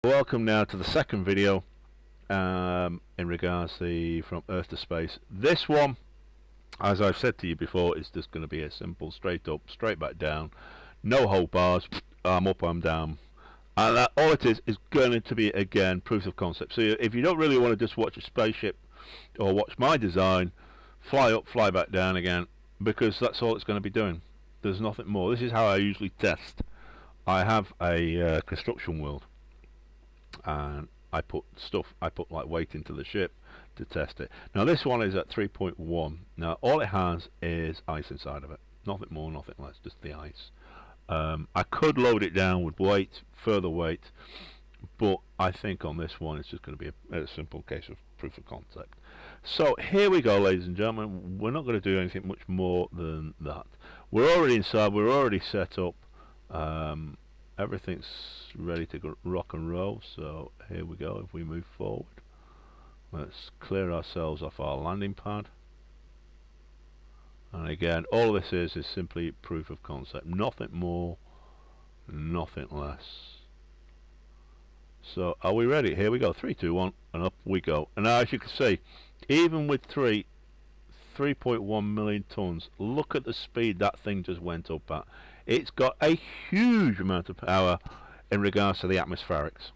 Welcome now to the second video in regards to the from Earth to space. This one, as I've said to you before, is just going to be a simple straight up, straight back down, no hold bars, I'm up, I'm down, and all it is going to be again proof of concept. So if you don't really want to just watch a spaceship or watch my design, fly up, fly back down again, because that's all it's going to be doing. There's nothing more. This is how I usually test. I have a construction world, and I put like weight into the ship to test it. Now this one is at 3.1. Now all it has is ice inside of it, nothing more, nothing less, just the ice. I could load it down with weight, further weight, but I think on this one it's just going to be a simple case of proof of concept. So here we go, ladies and gentlemen. We're not going to do anything much more than that. We're already inside, we're already set up. Everything's ready to go rock and roll, so here we go. If we move forward, let's clear ourselves off our landing pad, and again all this is simply proof of concept, nothing more, nothing less. So are we ready? Here we go. 3, 2, 1, and up we go. And now, as you can see, even with 3.1 million tons, look at the speed that thing just went up at. It's got a huge amount of power in regards to the atmospherics,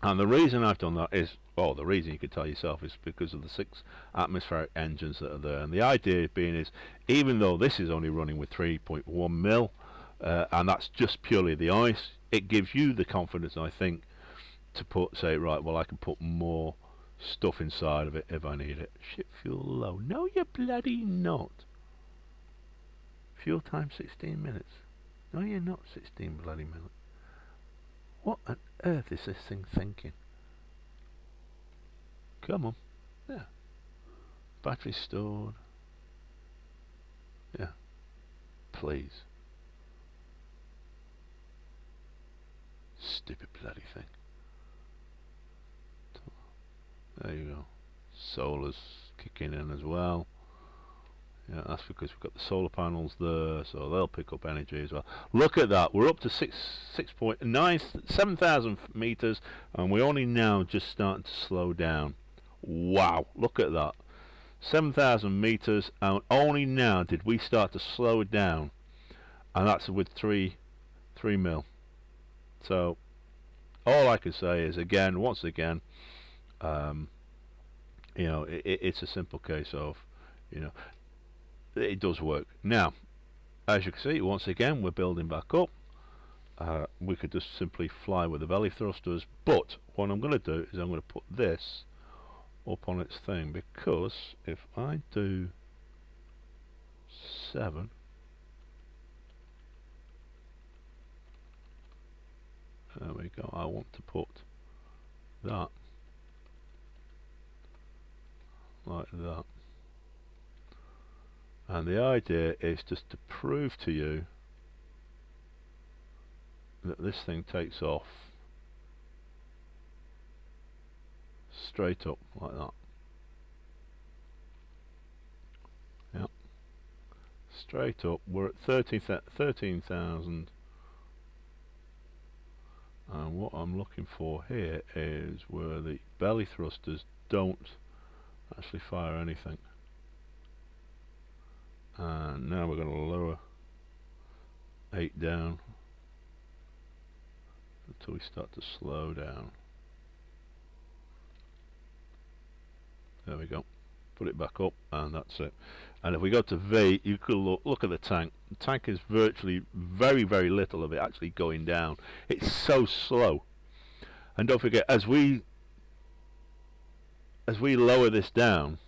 and the reason I've done that is, well, the reason you could tell yourself is because of the 6 atmospheric engines that are there. And the idea being is, even though this is only running with 3.1 mil, and that's just purely the ice, it gives you the confidence, I think, to say, right, well, I can put more stuff inside of it if I need it. Ship fuel low. No, you're bloody not. Fuel time 16 minutes. No, you're not 16 bloody minutes. What on earth is this thing thinking? Come on. Yeah. Battery stored. Yeah. Please. Stupid bloody thing. There you go. Solar's kicking in as well. Yeah, that's because we've got the solar panels there, so they'll pick up energy as well. Look at that. We're up to 7,000 meters, and we're only now just starting to slow down. Wow, look at that. 7,000 meters, and only now did we start to slow down, and that's with 3 mil. So all I can say is, again, once again, you know, it's a simple case of, you know, it does work. Now, as you can see, once again, we're building back up. We could just simply fly with the belly thrusters, but what I'm going to do is I'm going to put this up on its thing, because if I do 7, there we go, I want to put that like that. And the idea is just to prove to you that this thing takes off straight up like that. Yeah, straight up. We're at 13,000, and what I'm looking for here is where the belly thrusters don't actually fire anything. And now we're going to lower 8 down until we start to slow down. There we go. Put it back up, and that's it. And if we go to V, you could look at the tank. The tank is virtually very little of it actually going down. It's so slow. And don't forget, as we lower this down,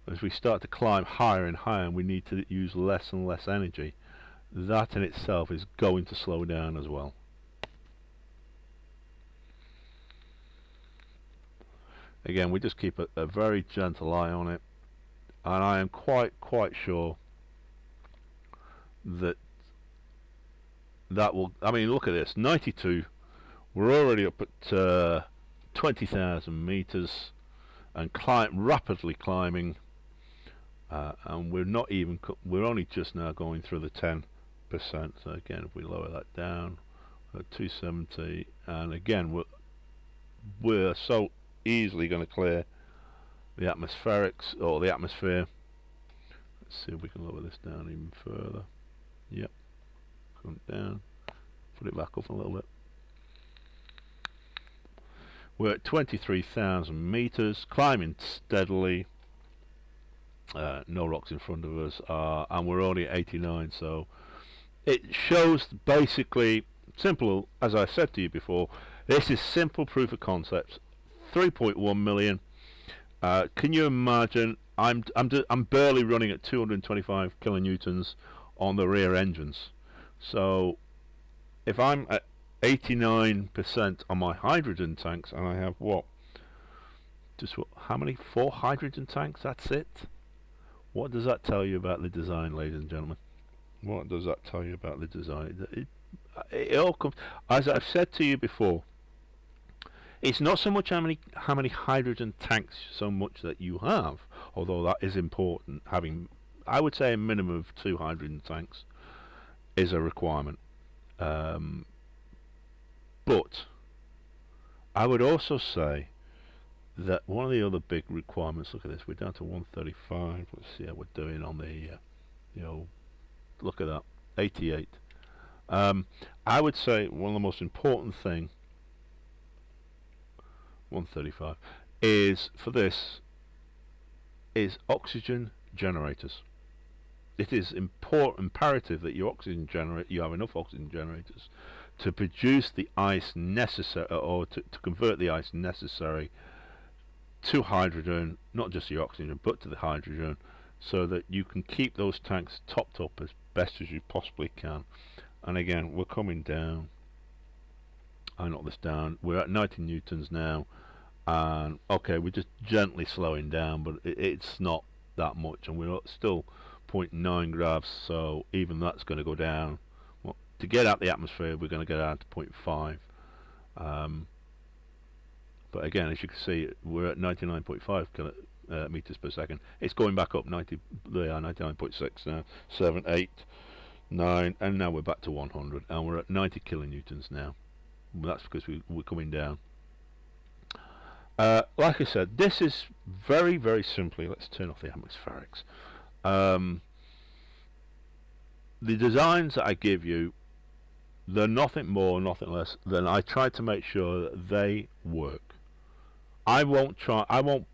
as we start to climb higher and higher, and we need to use less and less energy, that in itself is going to slow down as well. Again, we just keep a very gentle eye on it, and I am quite sure that will, I mean, look at this, 92, we're already up at 20,000 meters and rapidly climbing. And we're not even, we're only just now going through the 10%. So again, if we lower that down, at 270, and again we're so easily going to clear the atmospherics or the atmosphere. Let's see if we can lower this down even further. Yep, come down, put it back up a little bit. We're at 23,000 meters, climbing steadily. No rocks in front of us, and we're only at 89, so it shows basically simple, as I said to you before, this is simple proof of concept. 3.1 million. Can you imagine? I'm barely running at 225 kilonewtons on the rear engines. So if I'm at 89% on my hydrogen tanks, and I have what? How many? 4 hydrogen tanks? That's it. What does that tell you about the design, ladies and gentlemen? What does that tell you about the design? It all comes, as I've said to you before. It's not so much how many hydrogen tanks so much that you have, although that is important. Having, I would say, a minimum of 2 hydrogen tanks is a requirement. But I would also say that one of the other big requirements, look at this, we're down to 135. Let's see how we're doing on the look at that, 88. I would say one of the most important thing, 135, is for this is oxygen generators. It is imperative that you have enough oxygen generators to produce the ice necessary, or to convert the ice necessary to hydrogen, not just the oxygen but to the hydrogen, so that you can keep those tanks topped up as best as you possibly can. And again, we're coming down. I knocked this down. We're at 90 newtons now, and okay, we're just gently slowing down, but it's not that much, and we're still 0.9 gravs, so even that's going to go down. Well, to get out the atmosphere, we're going to get down to 0.5. But again, as you can see, we're at 99.5 meters per second. It's going back up 99.6 now, 7, 8, 9, and now we're back to 100, and we're at 90 kilonewtons now. That's because we're coming down. Like I said, this is very, very simply, let's turn off the atmospherics. The designs that I give you, they're nothing more, nothing less than I try to make sure that they work. I won't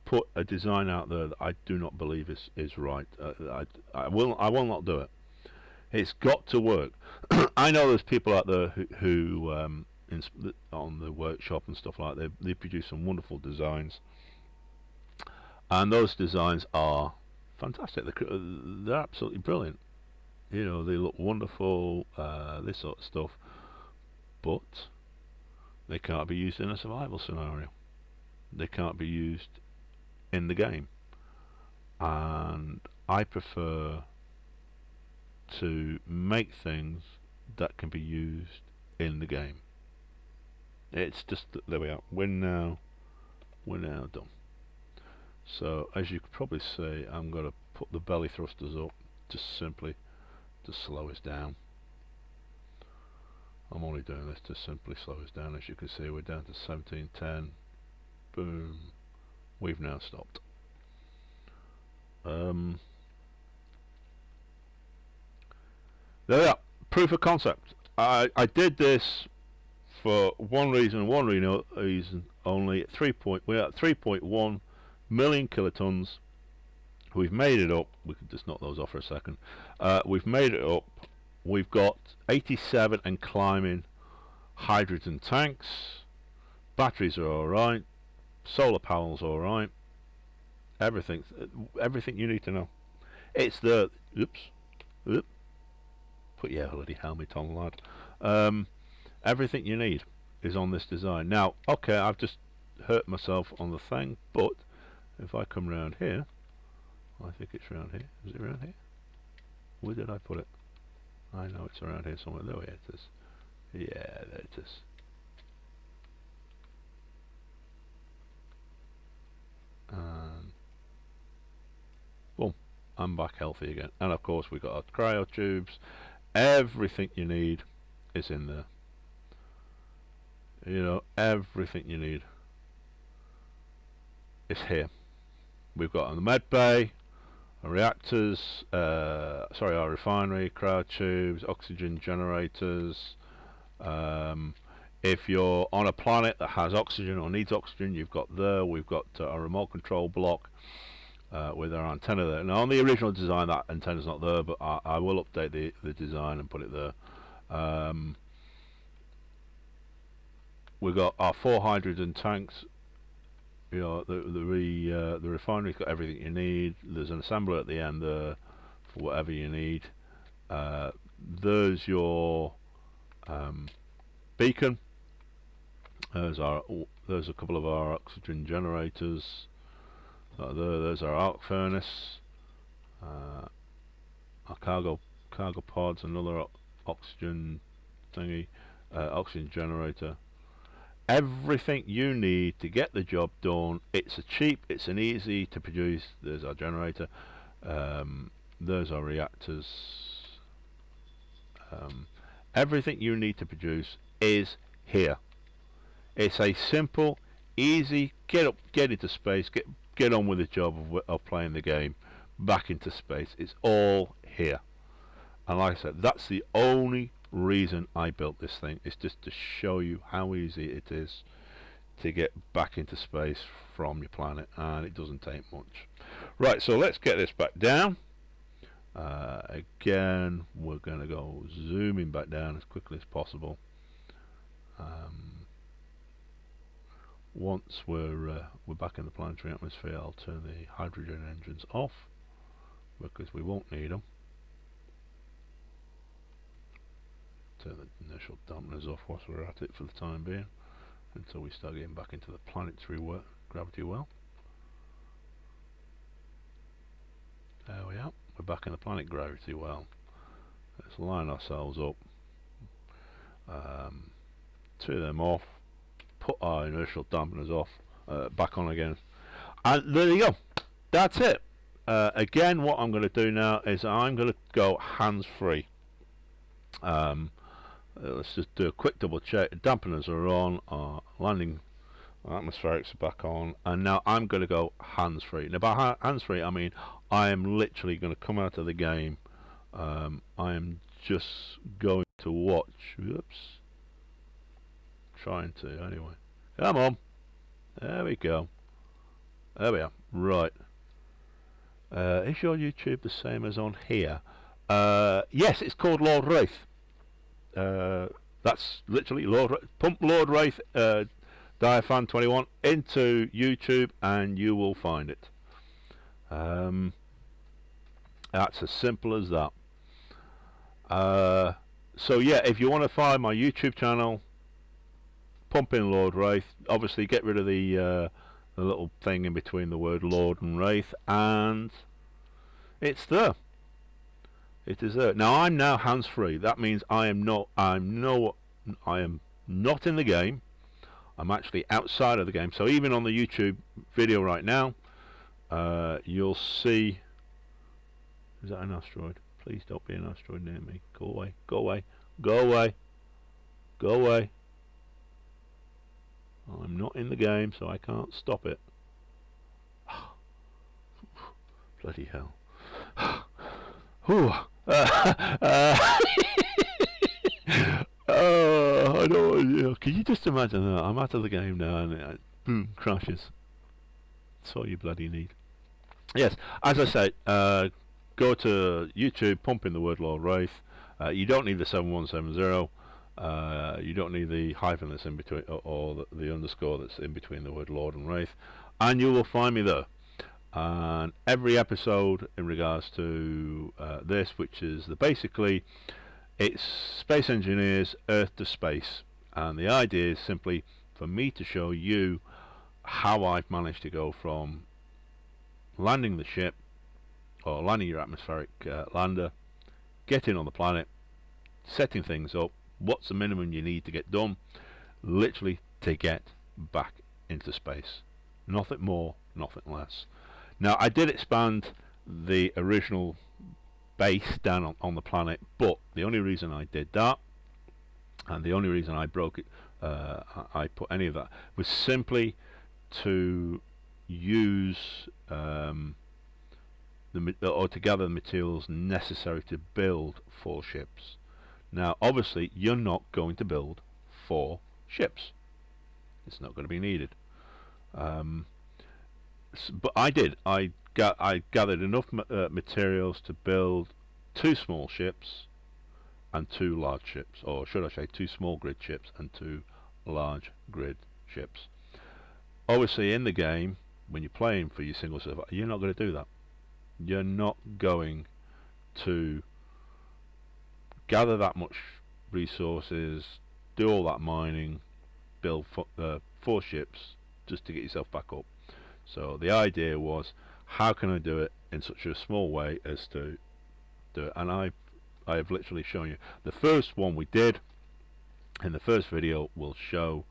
put a design out there that I do not believe is right. I will not do it. It's got to work. I know there's people out there who on the workshop and stuff like that, they produce some wonderful designs, and those designs are fantastic. They're absolutely brilliant. You know, they look wonderful, this sort of stuff, but they can't be used in a survival scenario. They can't be used in the game, and I prefer to make things that can be used in the game. It's just, there we are, we're now done. So as you could probably see, I'm going to put the belly thrusters up just simply to slow us down. I'm only doing this to simply slow us down. As you can see, we're down to 1710. Boom. We've now stopped. There we are. Proof of concept. I did this for one reason only. We're at 3.1 million kilotons. We've made it up. We could just knock those off for a second. We've made it up. We've got 87 and climbing hydrogen tanks. Batteries are alright. Solar panels alright. Everything you need to know. It's the put your bloody helmet on, lad. Everything you need is on this design. Now, okay, I've just hurt myself on the thing, but if I come around here, I think it's around here. Is it around here? Where did I put it? I know it's around here somewhere. There it is. Yeah, there it is. And boom, I'm back healthy again. And of course we've got our cryo tubes. Everything you need is in there. You know, everything you need is here. We've got the med bay, our reactors, our refinery, cryo tubes, oxygen generators. If you're on a planet that has oxygen or needs oxygen, you've got there. We've got a remote control block with our antenna there. Now on the original design that antenna's not there, but I will update the design and put it there. We've got our 4 hydrogen tanks. You know, the refinery's got everything you need. There's an assembler at the end there for whatever you need. There's your beacon. There's a couple of our oxygen generators. There's our arc furnace. Our cargo pods, another oxygen thingy, oxygen generator. Everything you need to get the job done. It's a cheap, it's an easy to produce. There's our generator. There's our reactors. Everything you need to produce is here. It's a simple, easy, get into space, get on with the job of playing the game, back into space. It's all here. And like I said, that's the only reason I built this thing. It's just to show you how easy it is to get back into space from your planet, and it doesn't take much. Right, so let's get this back down. Again, we're going to go zooming back down as quickly as possible. Once we're back in the planetary atmosphere, I'll turn the hydrogen engines off because we won't need them. Turn the inertial dampeners off whilst we're at it for the time being, until we start getting back into the planetary gravity well. There we are. We're back in the planet gravity well. Let's line ourselves up. Turn them off. Put our inertial dampeners off. Back on again. And there you go. That's it. Again, what I'm going to do now is I'm going to go hands-free. Let's just do a quick double check. The dampeners are on. Our landing atmospherics are back on. And now I'm going to go hands-free. Now by hands-free, I mean I am literally going to come out of the game. I am just going to watch. Oops. Trying to anyway. Come on. There we go. There we are. Right. Is your YouTube the same as on here? Yes, it's called Lord Wraith. That's literally pump Lord Wraith Diaphan 21 into YouTube and you will find it. That's as simple as that. So yeah, if you want to find my YouTube channel, pump in Lord Wraith. Obviously get rid of the little thing in between the word Lord and Wraith, and it's there. It is there. Now I'm now hands-free. That means I am not in the game. I'm actually outside of the game. So even on the YouTube video right now, you'll see. Is that an asteroid? Please don't be an asteroid near me. Go away. Go away. Go away. Go away. I'm not in the game, so I can't stop it. Bloody hell. I don't. Can you just imagine that? I'm out of the game now, and it boom crashes. That's all you bloody need. Yes, as I said, go to YouTube, pump in the word Lord Wraith. You don't need the 7170. You don't need the hyphen that's in between, or the underscore that's in between the word Lord and Wraith, and you will find me there. And every episode in regards to this, which is basically it's Space Engineers Earth to Space, and the idea is simply for me to show you how I've managed to go from landing the ship, or landing your atmospheric lander, getting on the planet, setting things up, what's the minimum you need to get done, literally to get back into space. Nothing more, nothing less. Now I did expand the original base down on the planet, but the only reason I did that, and the only reason I broke it, I put any of that. It was simply to use or to gather the materials necessary to build 4 ships. Now obviously you're not going to build 4 ships. It's not going to be needed. But I did. I gathered enough materials to build 2 small ships and 2 large ships, or should I say 2 small grid ships and 2 large grid ships. Obviously in the game, when you're playing for your single server, you're not going to do that. You're not going to gather that much resources, do all that mining, build 4 ships just to get yourself back up. So the idea was, how can I do it in such a small way as to do it? And I have literally shown you. The first one we did in the first video will show,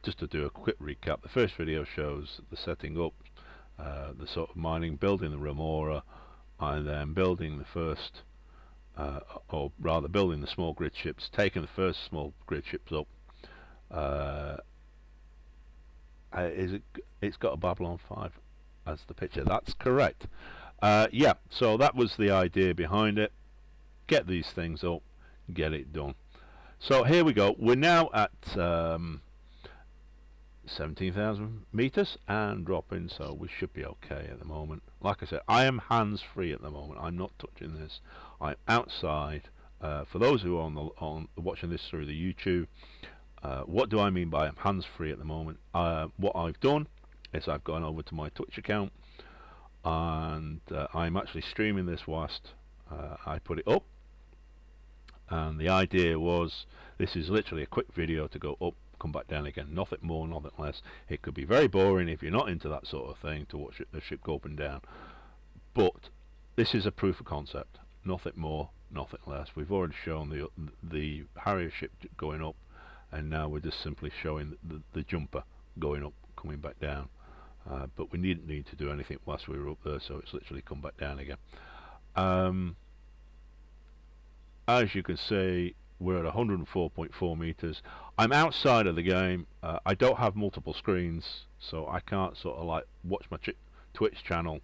just to do a quick recap, the first video shows the setting up, the sort of mining, building the remora, and then building the first, or rather building the small grid ships, taking the first small grid ships up. It's got a Babylon 5 as the picture. That's correct. Yeah, so that was the idea behind it. Get these things up, get it done. So here we go. We're now at 17,000 meters and dropping, so we should be okay at the moment. Like I said, I am hands free at the moment. I'm not touching this. I'm outside. For those who are watching this through the YouTube, what do I mean by I'm hands free at the moment? What I've done is I've gone over to my Twitch account, and I'm actually streaming this whilst I put it up. And the idea was, this is literally a quick video to go up, come back down again, nothing more, nothing less. It could be very boring if you're not into that sort of thing, to watch the ship go up and down, but this is a proof of concept, nothing more, nothing less. We've already shown the Harrier ship going up, and now we're just simply showing the jumper going up, coming back down. But we didn't need to do anything whilst we were up there, so it's literally come back down again. As you can see, we're at 104.4 meters. I'm outside of the game. I don't have multiple screens, so I can't sort of like watch my Twitch channel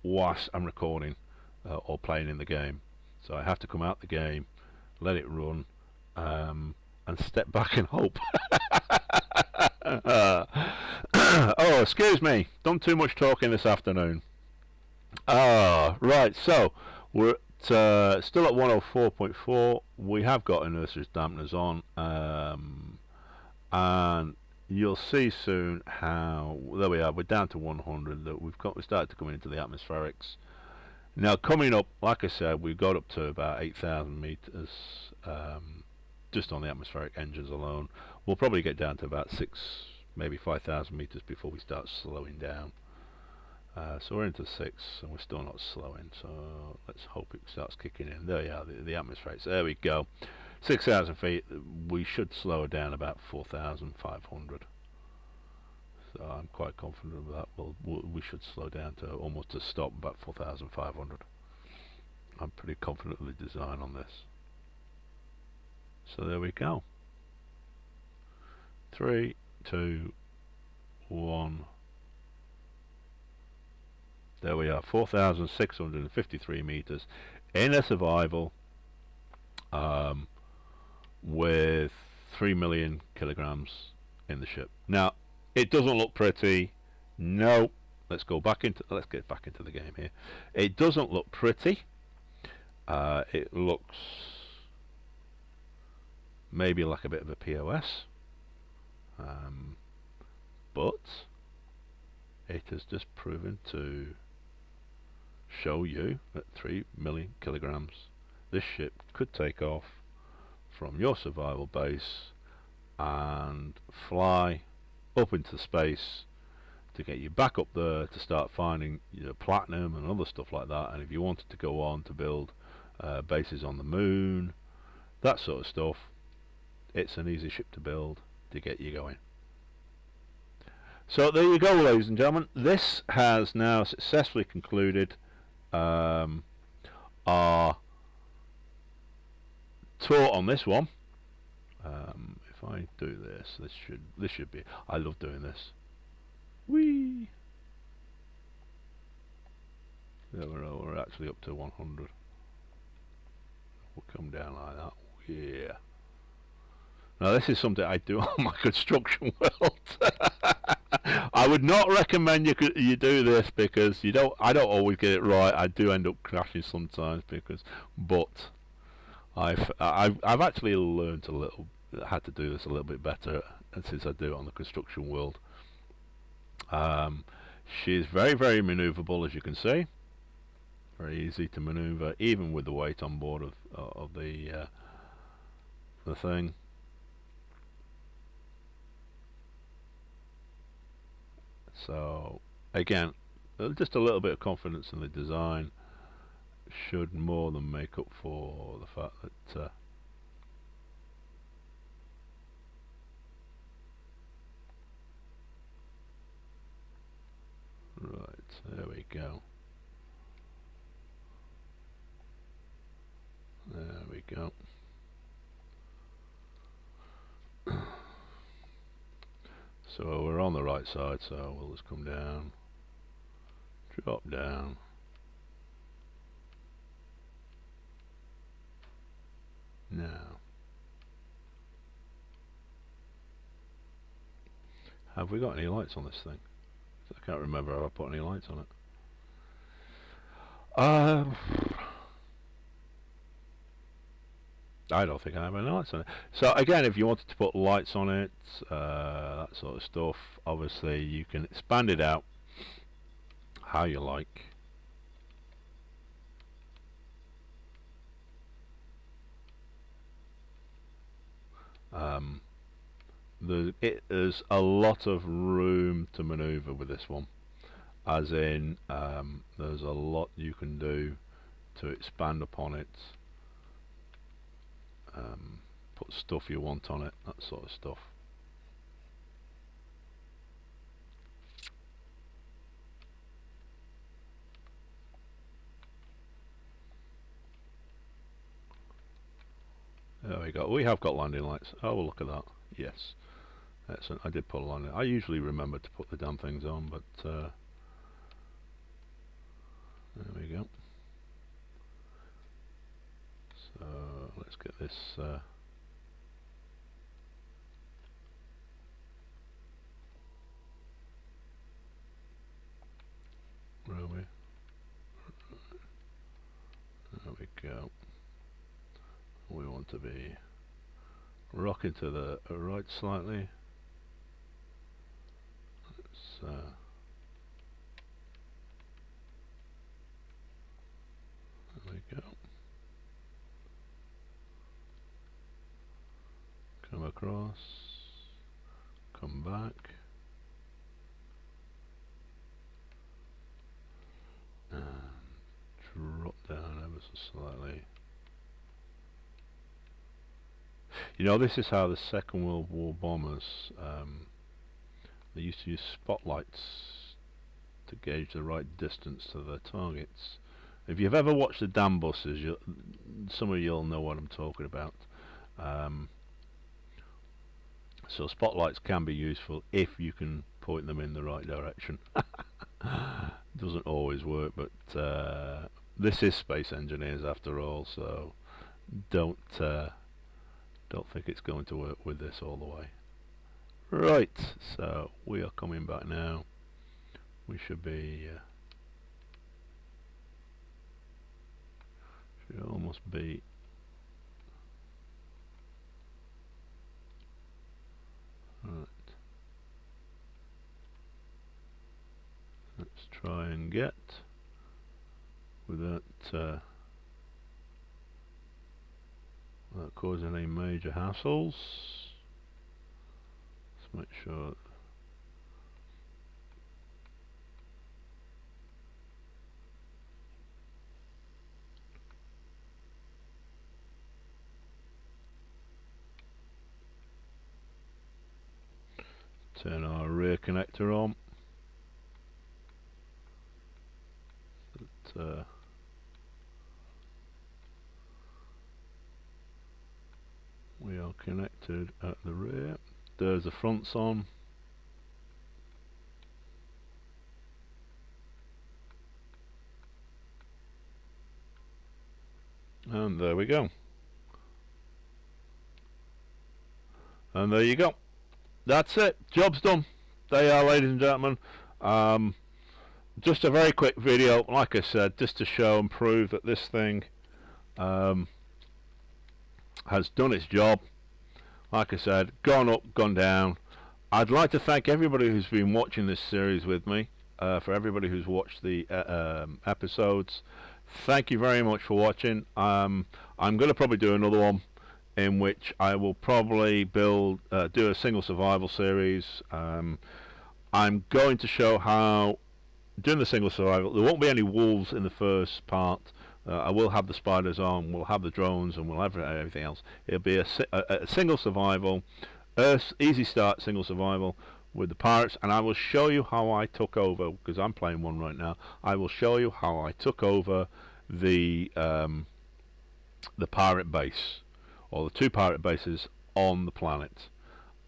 whilst I'm recording or playing in the game. So I have to come out the game, let it run, and step back and hope. Oh, excuse me, done too much talking this afternoon. Right, so we're still at 104.4. We have got inertia dampeners on, and you'll see soon how, there we are, we're down to 100. That we started to come into the atmospherics. Now coming up, like I said, we got up to about 8,000 meters just on the atmospheric engines alone. We'll probably get down to about 6, maybe 5,000 meters before we start slowing down. So we're into 6 and we're still not slowing, so let's hope it starts kicking in. There you are, the atmospherics. There we go. 6,000 feet. We should slow down about 4,500. So I'm quite confident of that. We should slow down to almost a stop, about 4,500. I'm pretty confident of the design on this. So there we go. 3, 2, 1. There we are, 4,653 meters in a survival, with 3 million kilograms in the ship. Now, it doesn't look pretty. No, let's get back into the game here. It doesn't look pretty. It looks maybe like a bit of a POS, but it has just proven to show you at 3 million kilograms this ship could take off from your survival base and fly up into space to get you back up there to start finding, you know, platinum and other stuff like that. And if you wanted to go on to build bases on the moon, that sort of stuff, it's an easy ship to build to get you going. So there you go, ladies and gentlemen. This has now successfully concluded our tour on this one. If if I do this, this should be. I love doing this. Whee! There we're actually up to 100. We'll come down like that. Yeah. Now this is something I do on my construction world. I would not recommend you do this because I don't always get it right. I do end up crashing sometimes but I've actually learned had to do this a little bit better since I do it on the construction world. She's very, very maneuverable, as you can see. Very easy to maneuver, even with the weight on board of the thing. So again, just a little bit of confidence in the design should more than make up for the fact that right, there we go. There we go. So we're on the right side, so we'll just come down, drop down. Now, have we got any lights on this thing? I can't remember if I put any lights on it. I don't think I have any lights on it. So again, if you wanted to put lights on it, that sort of stuff, obviously you can expand it out how you like. There's a lot of room to maneuver with this one, as in there's a lot you can do to expand upon it, put stuff you want on it, that sort of stuff. There we go. We have got landing lights. Oh, well, look at that. Yes. Excellent. I did put a landing. I usually remember to put the damn things on, but there we go. So let's get this where are we? There we go. We want to be rocking to the right slightly. Let's there we go. Come across, come back, and drop down ever so slightly. You know, this is how the Second World War bombers, they used to use spotlights to gauge the right distance to their targets. If you've ever watched the damn buses, some of you'll know what I'm talking about. So spotlights can be useful if you can point them in the right direction. Doesn't always work, but this is Space Engineers after all, so don't think it's going to work with this all the way. Right, so we are coming back now. We should be should almost be right. Let's try and get without causing any major hassles. Let's make sure. Turn our rear connector on. But, We are connected at the rear. There's the fronts on. And there we go. And there you go. That's it. Job's done. There you are, ladies and gentlemen. Just a very quick video, like I said, just to show and prove that this thing has done its job. Like I said, gone up, gone down. I'd like to thank everybody who's been watching this series with me. For everybody who's watched the episodes, thank you very much for watching. I'm going to probably do another one in which I will probably do a single survival series. I'm going to show how, during the single survival, there won't be any wolves in the first part. I will have the spiders on, we'll have the drones, and we'll have everything else. It'll be a single survival, easy start single survival with the pirates, and I will show you how I took over, because I'm playing one right now. I will show you how I took over the pirate base, or the 2 pirate bases on the planet.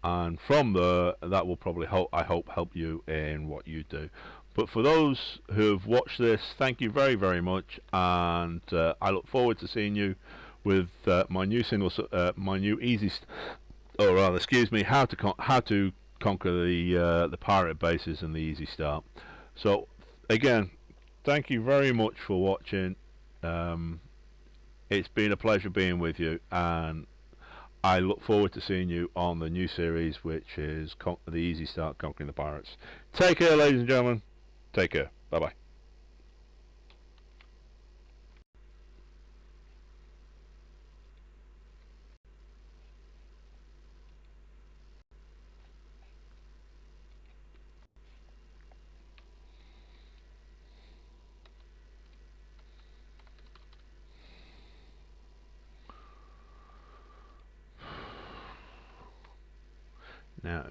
And from there, that will probably I hope help you in what you do. But for those who have watched this, thank you very, very much, and I look forward to seeing you with my new my new or rather, excuse me, how to conquer the pirate bases and the easy start. So again, thank you very much for watching. It's been a pleasure being with you, and I look forward to seeing you on the new series, which is the easy start, conquering the pirates. Take care, ladies and gentlemen. Take care. Bye bye. Now